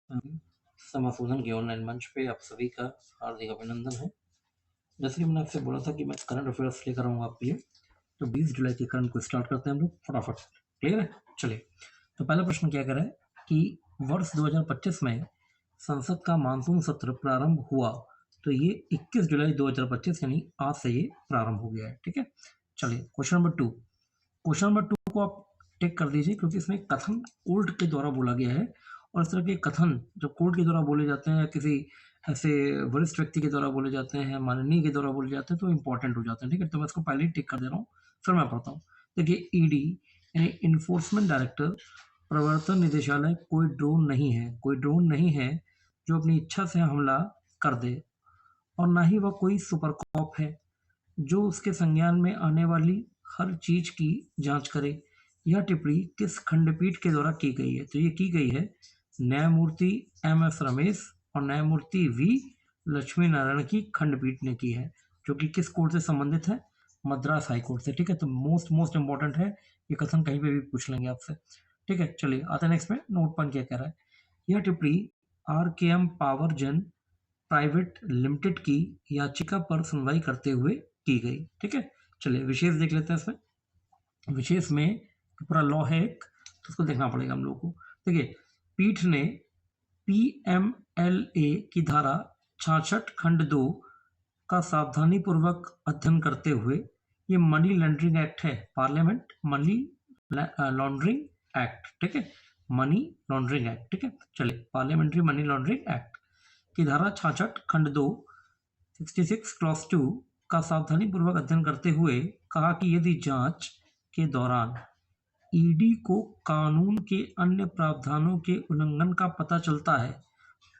समाशोधन के ऑनलाइन मंच पे आप सभी का हार्दिक अभिनंदन है। जैसे कि मैंने आपसे बोला था कि मैं करंट अफेयर्स लेकर आऊँगा आपके लिए, तो 20 जुलाई के करंट को स्टार्ट करते हैं हम लोग फटाफट। क्लियर है? चलिए, तो पहला प्रश्न क्या कह रहा है कि वर्ष 2025 में संसद का मानसून सत्र प्रारंभ हुआ, तो ये 21 जुलाई 2025 यानी आज से ये प्रारंभ हो गया है। ठीक है, चलिए क्वेश्चन नंबर 2। क्वेश्चन नंबर 2 को आप टिक कर दीजिए, क्योंकि इसमें कथन कोर्ट के द्वारा बोला गया है, और इस तरह के कथन जब कोर्ट के द्वारा बोले जाते हैं या किसी ऐसे वरिष्ठ व्यक्ति के द्वारा बोले जाते हैं, माननीय के द्वारा बोले जाते हैं, तो इंपॉर्टेंट हो जाते हैं। ठीक है, तो मैं इसको पहले ही टिक कर दे रहा हूँ, फिर मैं पढ़ता हूँ। देखिए, ईडी यानी इन्फोर्समेंट डायरेक्टर, प्रवर्तन निदेशालय कोई ड्रोन नहीं है, कोई ड्रोन नहीं है जो अपनी इच्छा से हमला कर दे, और ना ही वह कोई सुपर कॉप है जो उसके संज्ञान में आने वाली हर चीज की जांच करे। यह टिप्पणी किस खंडपीठ के द्वारा की गई है? तो ये की गई है न्यायमूर्ति एम.एस. रमेश और न्यायमूर्ति वी. लक्ष्मी नारायण की खंडपीठ ने की है, जो कि किस कोर्ट से संबंधित है? मद्रास हाई कोर्ट से। ठीक है, तो मोस्ट इंपॉर्टेंट है, ये कथन कहीं पे भी पूछ लेंगे आपसे। ठीक है, चलिए आते हैं नेक्स्ट में। नोट पॉइंट क्या कह रहा है? यह टिप्पणी आर.के.एम. पावर जेन प्राइवेट लिमिटेड की याचिका पर सुनवाई करते हुए की गई। ठीक है, चलिए विशेष देख लेते हैं इसमें। विशेष में पूरा लॉ है एक, तो उसको देखना पड़ेगा हम लोग को। देखिए, पीठ ने पीएमएलए की धारा 66 खंड 2 का सावधानी पूर्वक अध्ययन करते हुए, ये मनी लॉन्ड्रिंग एक्ट है, पार्लियामेंट मनी लॉन्ड्रिंग एक्ट। ठीक है, मनी लॉन्ड्रिंग एक्ट। ठीक है, चलिए पार्लियामेंट्री मनी लॉन्ड्रिंग एक्ट की धारा 66 खंड 2 66 क्लॉज 2 का सावधानी पूर्वक अध्ययन करते हुए कहा कि यदि जांच के दौरान ईडी को कानून के अन्य प्रावधानों के उल्लंघन का पता चलता है,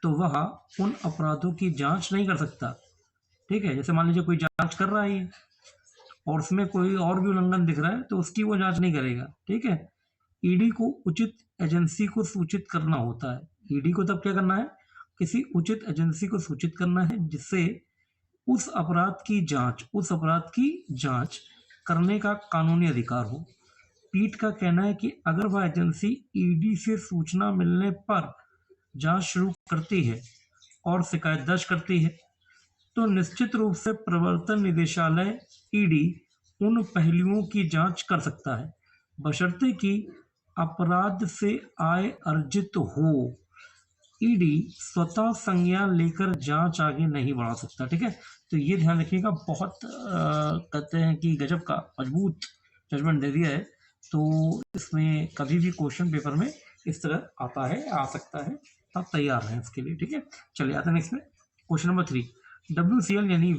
तो वह उन अपराधों की जांच नहीं कर सकता। ठीक है, जैसे मान लीजिए कोई जांच कर रहा है और उसमें कोई और भी उल्लंघन दिख रहा है, तो उसकी वो जांच नहीं करेगा। ठीक है, ईडी को उचित एजेंसी को सूचित करना होता है। ईडी को तब क्या करना है? किसी उचित एजेंसी को सूचित करना है, जिससे उस अपराध की जांच करने का कानूनी अधिकार हो। पीठ का कहना है कि अगर वह एजेंसी ईडी से सूचना मिलने पर जांच शुरू करती है और शिकायत दर्ज करती है, तो निश्चित रूप से प्रवर्तन निदेशालय ईडी उन पहलुओं की जांच कर सकता है, बशर्ते कि अपराध से आय अर्जित हो। ईडी स्वतः संज्ञान लेकर जांच आगे नहीं बढ़ा सकता। ठीक है, तो ये ध्यान रखिएगा, बहुत कहते हैं कि गजब का मजबूत जजमेंट दे दिया है। तो इसमें कभी भी क्वेश्चन पेपर में इस तरह आता है, आ सकता है, आप तैयार रहें इसके लिए। ठीक है, चलिए आते हैं नेक्स्ट में। क्वेश्चन नंबर 3, WCL यानी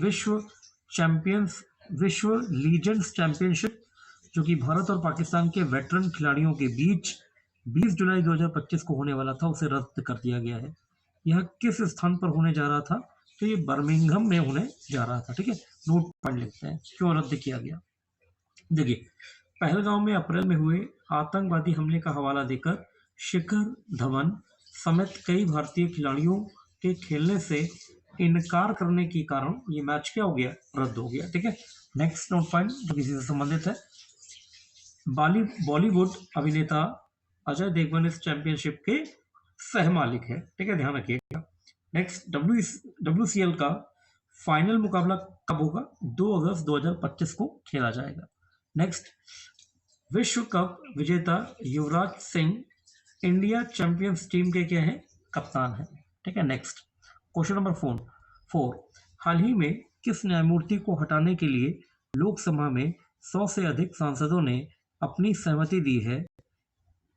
विश्व लीजेंड्स चैंपियनशिप, जो कि भारत और पाकिस्तान के वेटरन खिलाड़ियों के बीच 20 जुलाई 2025 को होने वाला था, उसे रद्द कर दिया गया है। यह किस स्थान पर होने जा रहा था? तो ये बर्मिंघम में होने जा रहा था। ठीक है, नोट पढ़ लेते हैं क्यों रद्द किया गया। देखिए, पहलगांव में अप्रैल में हुए आतंकवादी हमले का हवाला देकर शिखर धवन समेत कई भारतीय खिलाड़ियों के खेलने से इनकार करने के कारण ये मैच क्या हो गया? रद्द हो गया। ठीक है, नेक्स्ट नोट पॉइंट जो किसी से संबंधित है, बॉलीवुड अभिनेता अजय देवगन इस चैंपियनशिप के सह मालिक है। ठीक है, ध्यान रखिएगा। नेक्स्ट, WCL का फाइनल मुकाबला कब होगा? 2 अगस्त 2025 को खेला जाएगा। नेक्स्ट, विश्व कप विजेता Yuvraj Singh India champions team के क्या है? कप्तान है। ठीक है, नेक्स्ट क्वेश्चन नंबर 4, हाल ही में किस न्यायमूर्ति को हटाने के लिए लोकसभा में 100 से अधिक सांसदों ने अपनी सहमति दी है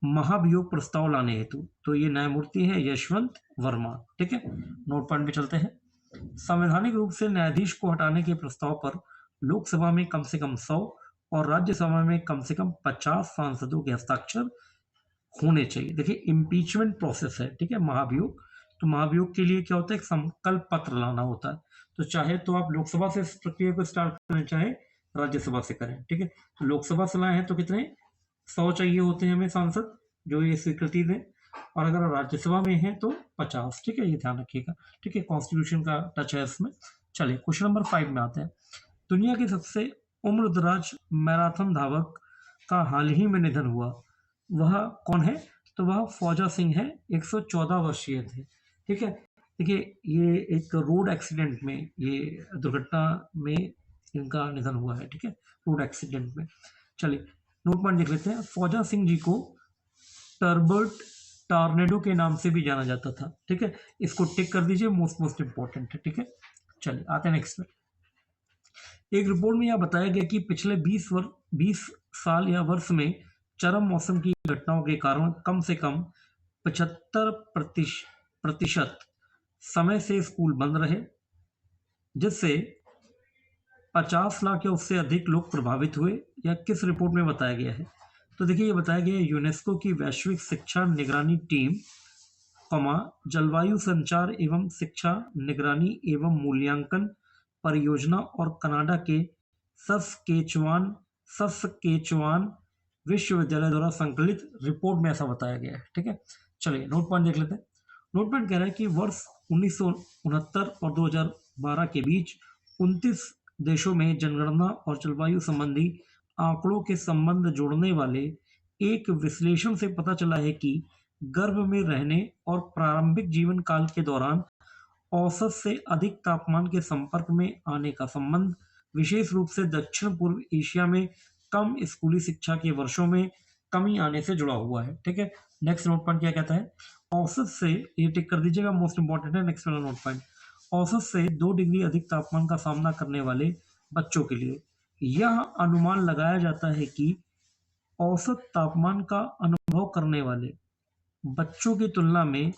महाभियोग प्रस्ताव लाने हेतु? तो ये न्यायमूर्ति है यशवंत वर्मा। ठीक है, नोट पॉइंट पे चलते हैं। संवैधानिक रूप से न्यायाधीश को हटाने के प्रस्ताव पर लोकसभा में कम से कम 100 और राज्यसभा में कम से कम 50 सांसदों के हस्ताक्षर होने चाहिए। देखिए, इम्पीचमेंट प्रोसेस है। ठीक है, महाभियोग, तो महाभियोग के लिए क्या होता है? एक संकल्प पत्र लाना होता है। तो चाहे तो आप लोकसभा से इस प्रक्रिया को स्टार्ट करें, चाहे राज्यसभा से करें। ठीक है, तो लोकसभा से लाए हैं तो कितने? 100 चाहिए होते हैं हमें सांसद जो ये स्वीकृति दें, और अगर राज्यसभा में है तो 50। ठीक है, ये ध्यान रखिएगा। ठीक है, कॉन्स्टिट्यूशन का टच है इसमें। चलिए क्वेश्चन नंबर 5 में आते हैं। दुनिया के सबसे उम्रदराज मैराथन धावक का हाल ही में निधन हुआ, वह कौन है? तो वह फौजा सिंह है, 114 वर्षीय थे। ठीक है, देखिए ये एक रोड एक्सीडेंट में, ये दुर्घटना में इनका निधन हुआ है। ठीक है, रोड एक्सीडेंट में। चलिए नोट पॉइंट देख लेते हैं। फौजा सिंह जी को टर्बर्ट टॉर्नेडो के नाम से भी जाना जाता था। ठीक है, इसको टिक कर दीजिए, मोस्ट इंपॉर्टेंट है। ठीक है, चलिए आते हैं नेक्स्ट में। एक रिपोर्ट में यह बताया गया कि पिछले 20 साल या वर्ष में चरम मौसम की घटनाओं के कारण कम से कम 75% समय से स्कूल बंद रहे, जिससे 50 लाख या उससे अधिक लोग प्रभावित हुए। या किस रिपोर्ट में बताया गया है? तो देखिए ये बताया गया है यूनेस्को की वैश्विक शिक्षा निगरानी टीम, जलवायु संचार एवं शिक्षा निगरानी एवं मूल्यांकन परियोजना और कनाडा के सस्केचुआन विश्वविद्यालय द्वारा संकलित रिपोर्ट में ऐसा बताया गया है। ठीक है, चलिए नोट पॉइंट देख लेते हैं। नोट पॉइंट कह रहा है कि वर्ष 1969 और 2012 के बीच 29 देशों में जनगणना और जलवायु संबंधी आंकड़ों के संबंध जोड़ने वाले एक विश्लेषण से पता चला है कि गर्भ में रहने और प्रारंभिक जीवन काल के दौरान औसत से अधिक तापमान के संपर्क में आने का संबंध विशेष रूप से दक्षिण पूर्व एशिया में कम स्कूली शिक्षा के वर्षों में कमी आने से जुड़ा हुआ है। ठीक है, नेक्स्ट नोट पॉइंट क्या कहता है? औसत से, ये टिक कर दीजिएगा, मोस्ट इंपॉर्टेंट है नेक्स्ट वाला नोट पॉइंट। औसत से 2 डिग्री अधिक तापमान का सामना करने वाले बच्चों के लिए यह अनुमान लगाया जाता है कि औसत तापमान का अनुभव करने वाले बच्चों की तुलना में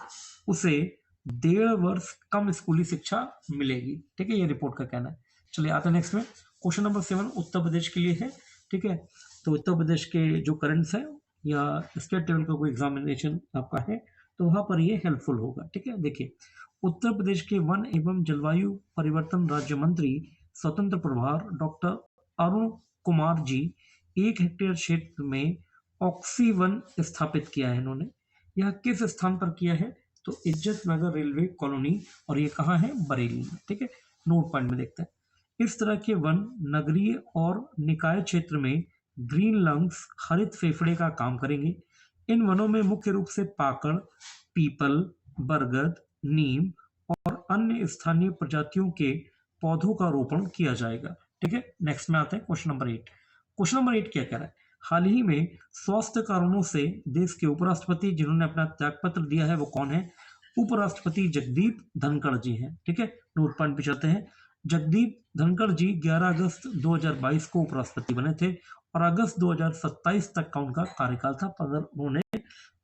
उसे 1.5 वर्ष कम स्कूली शिक्षा मिलेगी। ठीक है, ये रिपोर्ट का कहना है। चलिए आते हैं नेक्स्ट में। क्वेश्चन नंबर 7 उत्तर प्रदेश के लिए है। ठीक है, तो उत्तर प्रदेश के जो करंट्स है या स्टेट लेवल का कोई एग्जामिनेशन आपका है तो वहां पर ये हेल्पफुल होगा। ठीक है, देखिए उत्तर प्रदेश के वन एवं जलवायु परिवर्तन राज्य मंत्री स्वतंत्र प्रभार डॉक्टर अरुण कुमार जी 1 हेक्टेयर क्षेत्र में ऑक्सीवन स्थापित किया है इन्होंने। यह किस स्थान पर किया है? तो इज्जत नगर रेलवे कॉलोनी, और ये कहाँ है? बरेली में। ठीक है, नोट पॉइंट में देखते हैं। इस तरह के वन नगरीय और निकाय क्षेत्र में ग्रीन लंग्स, हरित फेफड़े का काम करेंगे। इन वनों में मुख्य रूप से पाकड़, पीपल, बरगद, नीम और अन्य स्थानीय प्रजातियों के पौधों का रोपण किया जाएगा। ठीक है, नेक्स्ट में आते हैं क्वेश्चन नंबर 8। क्वेश्चन नंबर 8 क्या कह रहा है? हाल ही में स्वास्थ्य कारणों से देश के उपराष्ट्रपति जिन्होंने अपना त्यागपत्र दिया है वो कौन है? उपराष्ट्रपति जगदीप धनखड़ जी हैं। ठीक है, नोट पॉइंट पे चलते हैं। जगदीप धनखड़ जी 11 अगस्त 2022 को उपराष्ट्रपति बने थे और अगस्त 2027 तक का उनका कार्यकाल था, पर उन्होंने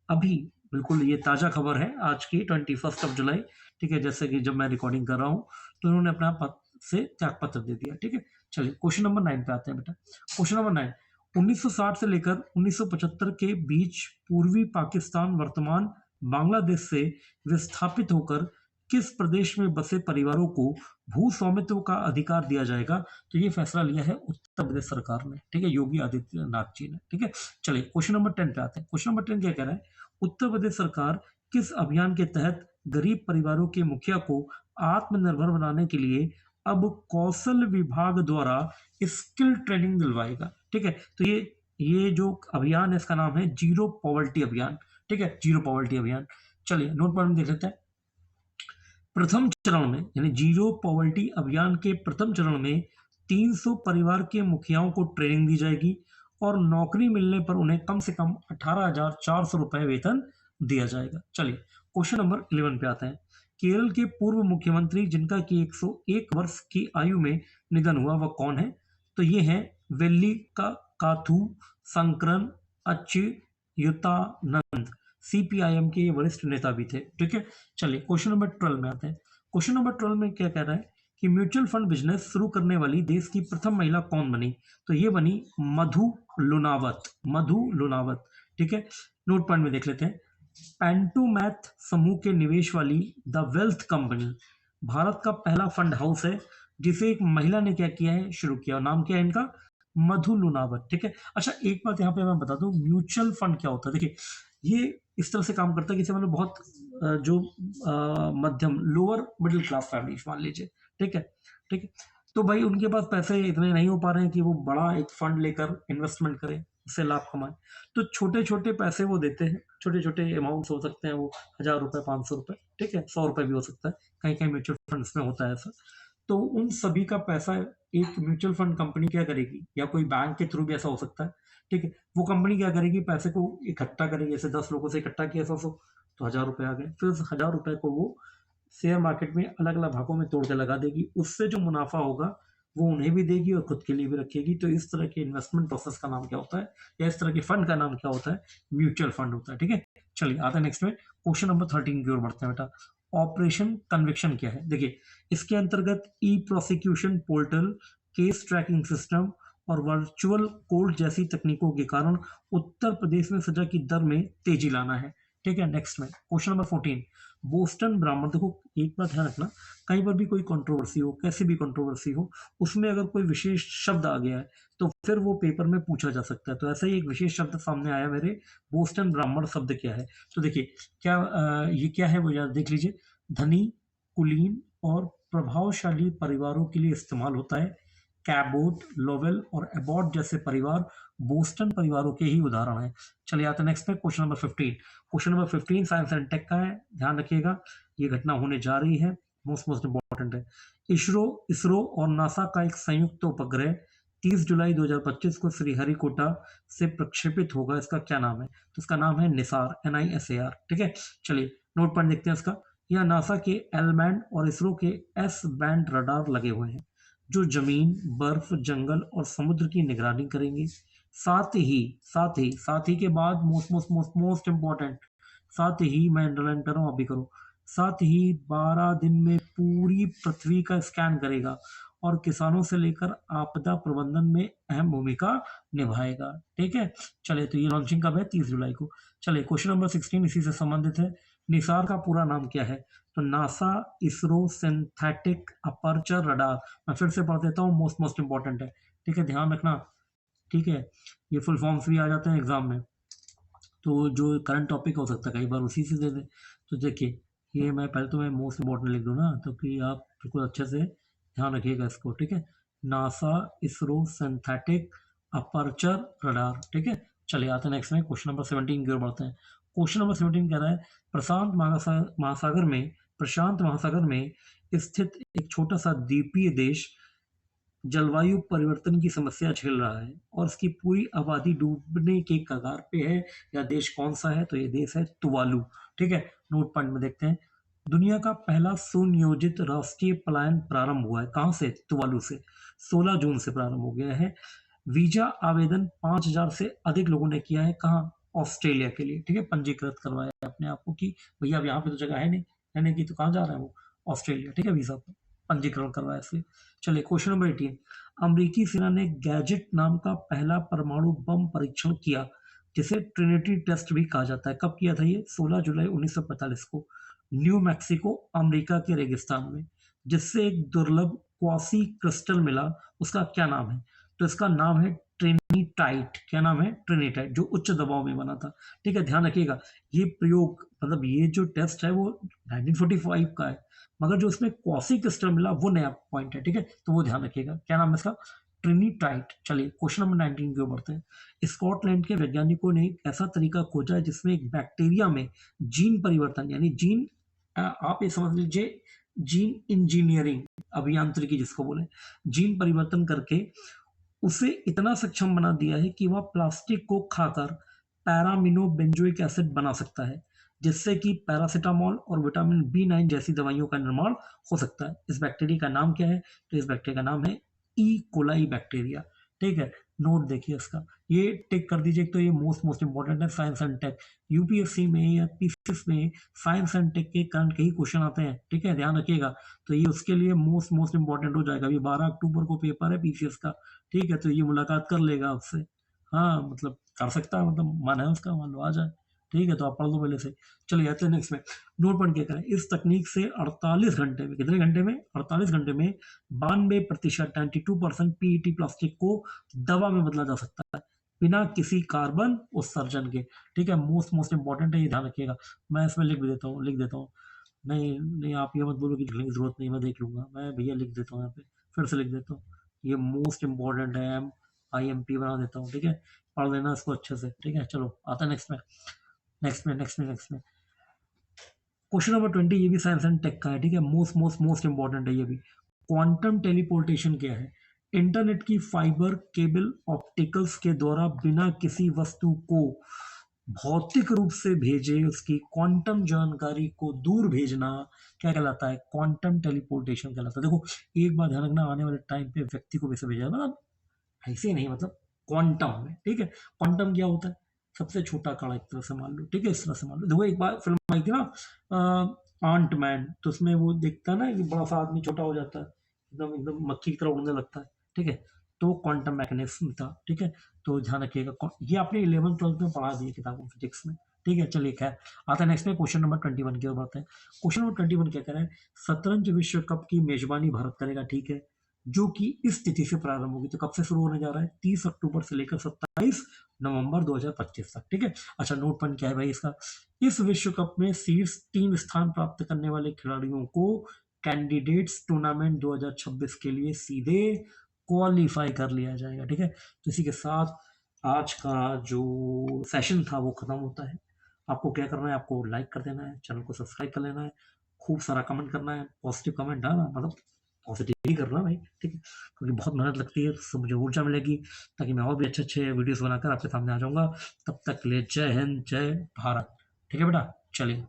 अभी, बिल्कुल ये ताजा खबर है आज की 21 जुलाई, ठीक है, जैसे कि जब मैं रिकॉर्डिंग कर रहा हूँ तो उन्होंने अपना पद से त्यागपत्र दे दिया। ठीक है, चलिए क्वेश्चन नंबर 9 पे आते हैं बेटा। क्वेश्चन नंबर 9, 1960 से लेकर 1975 के बीच पूर्वी पाकिस्तान वर्तमान बांग्लादेश से विस्थापित होकर किस प्रदेश में बसे परिवारों को भू स्वामित्व का अधिकार दिया जाएगा? तो ये फैसला लिया है उत्तर प्रदेश सरकार ने। ठीक है, योगी आदित्यनाथ जी ने। ठीक है, चलिए क्वेश्चन नंबर 10 पे आते हैं। क्वेश्चन नंबर 10 क्या कह रहा है? उत्तर प्रदेश सरकार किस अभियान के तहत गरीब परिवारों के मुखिया को आत्मनिर्भर बनाने के लिए अब कौशल विभाग द्वारा स्किल ट्रेनिंग दिलवाएगा? ठीक है, तो ये जो अभियान है इसका नाम है जीरो पॉवर्टी अभियान। ठीक है, जीरो पॉवर्टी अभियान। चलिए नोट पॉइंट देख लेते हैं। प्रथम चरण में, यानी जीरो पॉवर्टी अभियान के प्रथम चरण में 300 परिवार के मुखियाओं को ट्रेनिंग दी जाएगी और नौकरी मिलने पर उन्हें कम से कम 18,400 रुपए वेतन दिया जाएगा। चलिए क्वेश्चन नंबर 11 पे आते हैं। केरल के पूर्व मुख्यमंत्री जिनका कि 101 वर्ष की आयु में निधन हुआ वह कौन है? तो ये है वेल्लिकाथू संकरन अच्युतानंद, सीपीआईएम के वरिष्ठ नेता भी थे। ठीक है, चलिए क्वेश्चन नंबर 12 में आते हैं। क्वेश्चन नंबर 12 में क्या कह रहा है कि म्यूचुअल फंड बिजनेस शुरू करने वाली देश की प्रथम महिला कौन बनी? तो ये बनी मधु लुनावत। ठीक है, नोट पॉइंट में देख लेते हैं। पेंटोमैथ समूह के निवेश वाली द वेल्थ कंपनी भारत का पहला फंड हाउस है जिसे एक महिला ने क्या किया है? शुरू किया। नाम क्या है इनका? मधु लुनावत। ठीक है, अच्छा एक बात यहाँ पे मैं बता दूं, म्यूचुअल फंड क्या होता है? देखिए ये इस तरह से काम करता है कि मतलब बहुत जो मध्यम लोअर मिडिल क्लास फैमिली मान लीजिए। ठीक है, ठीक है, तो भाई उनके पास पैसे इतने नहीं हो पा रहे हैं कि वो बड़ा एक फंड लेकर इन्वेस्टमेंट करें, उससे लाभ कमाएं। तो छोटे छोटे पैसे वो देते हैं, छोटे छोटे अमाउंट्स हो सकते हैं, वो 1000 रुपये, 500 रुपये, ठीक है, 100 रुपये भी हो सकता है, कहीं कहीं म्यूचुअल फंड्स में होता है ऐसा। तो उन सभी का पैसा एक म्यूचुअल फंड कंपनी क्या करेगी, या कोई बैंक के थ्रू भी ऐसा हो सकता है, ठीक है, वो कंपनी क्या करेगी, पैसे को इकट्ठा करेगी। जैसे 10 लोगों से इकट्ठा किया 100 तो 1000 रुपये आ गए, फिर उस 1000 रुपये को वो शेयर मार्केट में अलग अलग भागों में तोड़ के लगा देगी। उससे जो मुनाफा होगा वो उन्हें भी देगी और खुद के लिए भी रखेगी। तो इस तरह के इन्वेस्टमेंट प्रोसेस का नाम क्या होता है, या इस तरह के फंड का नाम क्या होता है, म्यूचुअल फंड होता है। ठीक है, चलिए आते हैं नेक्स्ट में, क्वेश्चन नंबर 13 की ओर बढ़ते हैं बेटा। ऑपरेशन कन्विक्शन क्या है? देखिए, इसके अंतर्गत e prosecution portal, case tracking system और वर्चुअल कोर्ट जैसी तकनीकों के कारण उत्तर प्रदेश में सजा की दर में तेजी लाना है। ठीक है, नेक्स्ट में क्वेश्चन नंबर 14, बोस्टन ब्राह्मण। देखो, एक बात ध्यान रखना, कहीं पर भी कोई कंट्रोवर्सी हो, कैसी भी कंट्रोवर्सी हो, उसमें अगर कोई विशेष शब्द आ गया है तो फिर वो पेपर में पूछा जा सकता है। तो ऐसा ही एक विशेष शब्द सामने आया मेरे, बोस्टन ब्राह्मण शब्द क्या है? तो देखिए, क्या ये क्या है वो यार देख लीजिए। धनी, कुलीन और प्रभावशाली परिवारों के लिए इस्तेमाल होता है। कैबोट, लोवेल और एबॉट जैसे परिवार बोस्टन परिवारों के ही उदाहरण हैं। चलिए आते हैं नेक्स्ट में, question number 15। Question number 15 science and tech का है, ध्यान रखिएगा, ये घटना होने जा रही है, मोस्ट इंपॉर्टेंट है। इसरो इसरो और नासा का एक संयुक्त उपग्रह 30 जुलाई 2025 को श्रीहरिकोटा से प्रक्षेपित होगा। इसका क्या नाम है? तो इसका नाम है निसार, NISAR। ठीक है, चलिए नोट पॉइंट देखते हैं इसका। यह नासा के एल बैंड और इसरो के S बैंड रडार लगे हुए हैं, जो जमीन, बर्फ, जंगल और समुद्र की निगरानी करेंगे। साथ ही के बाद most most most most important, साथ ही मैं अंडरलाइन कर रहा हूं, आप भी करो, साथ ही 12 दिन में पूरी पृथ्वी का स्कैन करेगा और किसानों से लेकर आपदा प्रबंधन में अहम भूमिका निभाएगा। ठीक है, चलिए, तो ये लॉन्चिंग कब है? 30 जुलाई को। चलिए क्वेश्चन नंबर 16 इसी से संबंधित है। निसार का पूरा नाम क्या है? तो NASA ISRO synthetic aperture radar. मैं फिर से पढ़ देता हूँ, मोस्ट मोस्ट इंपॉर्टेंट है। ठीक है, ध्यान रखना। ठीक है, ये फुल फॉर्म्स भी आ जाते हैं एग्जाम में, तो जो करंट टॉपिक हो सकता है कई बार उसी से दे दें। तो देखिए, ये मैं पहले तो मैं मोस्ट इंपॉर्टेंट लिख दूँ ना, तो कि आप बिल्कुल अच्छे से ध्यान रखिएगा इसको। ठीक है, NASA ISRO synthetic aperture radar. ठीक है, चलिए आते हैं नेक्स्ट में, क्वेश्चन नंबर 17 की ओर बढ़ते हैं। क्वेश्चन नंबर 17 कह रहा है, प्रशांत महासागर में स्थित एक छोटा सा द्वीपीय देश जलवायु परिवर्तन की समस्या झेल रहा है और इसकी पूरी आबादी डूबने के कगार पे है। या देश कौन सा है? तो ये देश है तुवालू। ठीक है, नोट पॉइंट में देखते हैं। दुनिया का पहला सुनियोजित राष्ट्रीय पलायन प्रारंभ हुआ है, कहां से? तुवालू से। 16 जून से प्रारंभ हो गया है। वीजा आवेदन 5000 से अधिक लोगों ने किया है, कहाँ? ऑस्ट्रेलिया के लिए। ठीक है, पंजीकृत करवाया अपने आप को कि भैया अब यहाँ पे तो जगह है नहीं, रहने की, तो कहाँ जा रहा है वो? ऑस्ट्रेलिया। ठीक है, वीजा पर पंजीकरण करवाया इसलिए। चलिए क्वेश्चन नंबर 18, अमेरिकी सेना ने गैजेट नाम का पहला परमाणु बम परीक्षण किया, जिसे ट्रिनिटी टेस्ट भी कहा जाता है। कब किया था ये? 16 जुलाई 1945 को, न्यू मैक्सिको, अमेरिका के रेगिस्तान में, जिससे एक दुर्लभ क्वासी क्रिस्टल मिला। उसका क्या नाम है? तो इसका नाम है ट्रिनिटाइट। क्या नाम है? ट्रिनिटाइट, जो उच्च दबाव में बना था। ठीक है, ध्यान रखिएगा, ये प्रयोग मतलब ये जो टेस्ट है वो 1945 का है, मगर जो उसमें क्वासी क्रिस्टल मिला वो नया पॉइंट है। ठीक है, तो वो ध्यान रखिएगा, क्या नाम है इसका? ट्रिनिटाइट। चलिए क्वेश्चन नंबर 19 की ओर बढ़ते हैं। स्कॉटलैंड के वैज्ञानिकों ने एक ऐसा तरीका खोजा है जिसमें एक बैक्टीरिया में जीन परिवर्तन, यानी जीन, आप ये समझ लीजिए जीन इंजीनियरिंग, अभियांत्रिकी जिसको बोले, जीन परिवर्तन करके उसे इतना सक्षम बना दिया है कि वह प्लास्टिक को खाकर पैरामिनो बेंजोइक एसिड बना सकता है, जिससे कि पैरासिटामोल और विटामिन B9 जैसी दवाइयों का निर्माण हो सकता है। इस बैक्टीरिया का नाम क्या है? तो इस बैक्टीरिया का नाम है ई कोलाई बैक्टीरिया। ठीक है, नोट देखिए इसका, ये टिक कर दीजिए। तो ये मोस्ट मोस्ट इंपॉर्टेंट है, साइंस एंड टेक। यूपीएससी में या पीसीएस में साइंस एंड टेक के करंट के ही क्वेश्चन आते हैं। ठीक है, ध्यान रखिएगा, तो ये उसके लिए मोस्ट मोस्ट इंपॉर्टेंट हो जाएगा। अभी 12 अक्टूबर को पेपर है पीसीएस का। ठीक है, तो ये मुलाकात कर लेगा आपसे, हाँ मतलब कर सकता है, मतलब मन है उसका, मान लो आ जाए। ठीक है, तो आप पढ़ लो पहले से। चलिए आते हैं नेक्स्ट में, नोट पॉइंट क्या करें। इस तकनीक से 48 घंटे में, कितने घंटे में? 48 घंटे में 92%, 92% पीईटी प्लास्टिक को दवा में बदला जा सकता है, बिना किसी कार्बन उत्सर्जन के। ठीक है, मोस्ट मोस्ट इंपॉर्टेंट है, ये ध्यान रखिएगा। मैं इसमें लिख देता हूँ। नहीं नहीं, आप ये मत बोलो कि लिखने की जरूरत नहीं, मैं देख लूंगा, मैं भैया लिख देता हूँ यहाँ पे, फिर से लिख देता हूँ। ये मोस्ट इंपॉर्टेंट है, IMP बना देता हूँ, ठीक है, पढ़ लेना इसको अच्छे से, ठीक है। चलो आता है नेक्स्ट में क्वेश्चन नंबर 20, ये भी साइंस एंड टेक का है, ठीक है, मोस्ट इंपॉर्टेंट है ये भी। क्वांटम टेलीपोर्टेशन क्या है? इंटरनेट की फाइबर केबल ऑप्टिकल्स के द्वारा बिना किसी वस्तु को भौतिक रूप से भेजे उसकी क्वांटम जानकारी को दूर भेजना क्या कहलाता है? क्वांटम टेलीपोर्टेशन कहलाता है। देखो एक बात ध्यान रखना, आने वाले टाइम पे व्यक्ति को वैसे भेजा, मतलब ऐसे नहीं, मतलब क्वांटम में, ठीक है। क्वांटम क्या होता है? सबसे छोटा कण एक तरह से मान लो, ठीक है, इस तरह से मान लो। देखो एक बार फिल्म आई थी ना आंट मैन, तो उसमें वो देखता है ना कि बड़ा सा आदमी छोटा हो जाता है, एकदम एकदम मक्खी की तरह उड़ने लगता है, ठीक है। तो क्वांटम मैकेनिज्म था, ठीक है। तो ध्यान रखिएगा, ये आपने 11th 12th में पढ़ा दिया किताबों फिजिक्स में, ठीक है। चलिए खैर, आता है नेक्स्ट में क्वेश्चन नंबर 21 की ओर बढ़ते हैं। क्वेश्चन नंबर 21 क्या कह रहा है? शतरंज विश्व कप की मेजबानी भारत करेगा, ठीक है, जो कि इस तिथि से प्रारंभ होगी। तो कब से शुरू होने जा रहा है? 30 अक्टूबर से लेकर 27 नवंबर 2025 तक, ठीक है। अच्छा नोट पॉइंट क्या है भाई इसका? इस विश्व कप में शीर्ष 3 स्थान प्राप्त करने वाले खिलाड़ियों को कैंडिडेट्स टूर्नामेंट 2026 के लिए सीधे क्वालिफाई कर लिया जाएगा, ठीक है। तो इसी के साथ आज का जो सेशन था वो खत्म होता है। आपको क्या करना है? आपको लाइक कर देना है, चैनल को सब्सक्राइब कर लेना है, खूब सारा कमेंट करना है, पॉजिटिव कमेंट डालना, मतलब पॉजिटिव ही करना भाई, ठीक है, क्योंकि बहुत मेहनत लगती है, तो मुझे ऊर्जा मिलेगी ताकि मैं और भी अच्छे वीडियोस बनाकर आपके सामने आ जाऊंगा। तब तक के लिए जय हिंद, जय भारत, ठीक है बेटा, चलिए।